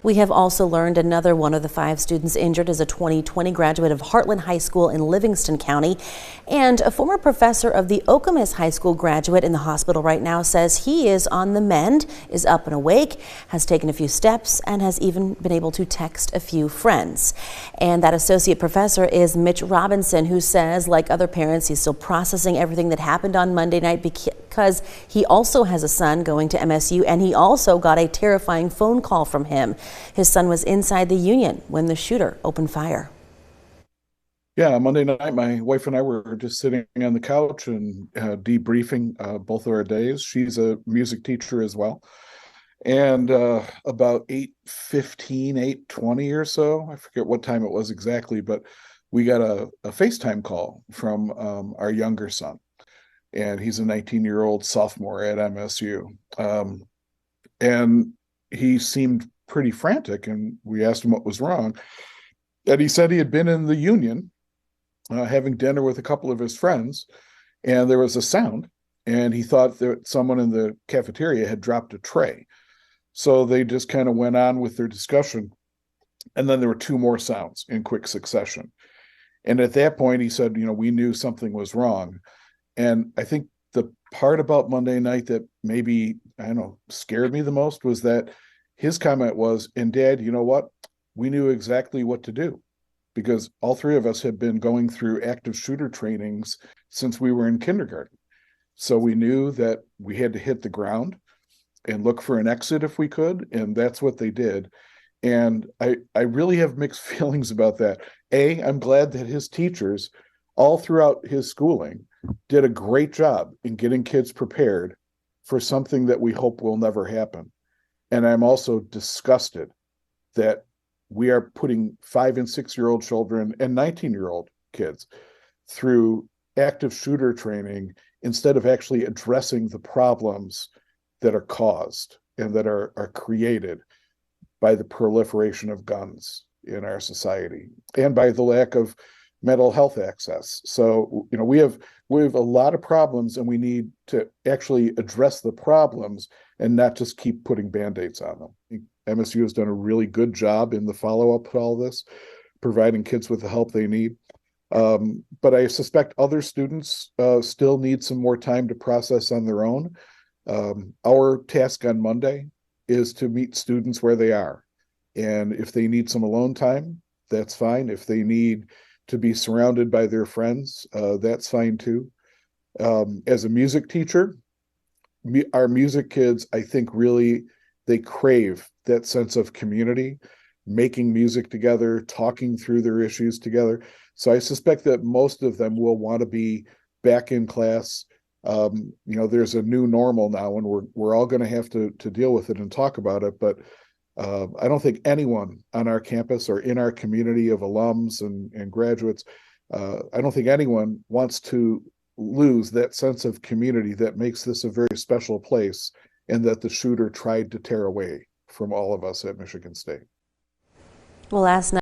We have also learned another one of the 5 students injured is a 2020 graduate of Heartland High School in Livingston County. And a former professor of the Okemos High School graduate in the hospital right now says he is on the mend, is up and awake, has taken a few steps, and has even been able to text a few friends. And that associate professor is Mitch Robinson, who says, like other parents, he's still processing everything that happened on Monday night because he also has a son going to MSU, and he also got a terrifying phone call from him. His son was inside the Union when the shooter opened fire. Yeah, Monday night, my wife and I were just sitting on the couch and debriefing both of our days. She's a music teacher as well. And about 8:15, 8:20 or so, I forget what time it was exactly, but we got a FaceTime call from our younger son. And he's a 19-year-old sophomore at MSU. And he seemed pretty frantic, and we asked him what was wrong. And he said he had been in the Union having dinner with a couple of his friends, and there was a sound, and he thought that someone in the cafeteria had dropped a tray. So they just kind of went on with their discussion, and then there were 2 more sounds in quick succession. And at that point, he said, we knew something was wrong. And I think the part about Monday night that maybe, I don't know, scared me the most was that his comment was, and Dad, you know what? We knew exactly what to do, because all 3 of us had been going through active shooter trainings since we were in kindergarten. So we knew that we had to hit the ground and look for an exit if we could, and that's what they did. And I really have mixed feelings about that. I'm glad that his teachers all throughout his schooling did a great job in getting kids prepared for something that we hope will never happen. And I'm also disgusted that we are putting 5 and 6-year-old children and 19-year-old kids through active shooter training instead of actually addressing the problems that are caused and that are created by the proliferation of guns in our society and by the lack of mental health access. So, we have a lot of problems, and we need to actually address the problems and not just keep putting Band-Aids on them. MSU has done a really good job in the follow-up to all this, providing kids with the help they need. But I suspect other students still need some more time to process on their own. Our task on Monday is to meet students where they are. And if they need some alone time, that's fine. If they need to be surrounded by their friends, that's fine too. As a music teacher, our music kids, I think really, they crave that sense of community, making music together, talking through their issues together. So I suspect that most of them will want to be back in class. There's a new normal now, and we're all going to have to deal with it and talk about it. But I don't think anyone on our campus or in our community of alums and graduates, I don't think anyone wants to lose that sense of community that makes this a very special place, and that the shooter tried to tear away from all of us at Michigan State. Well, last night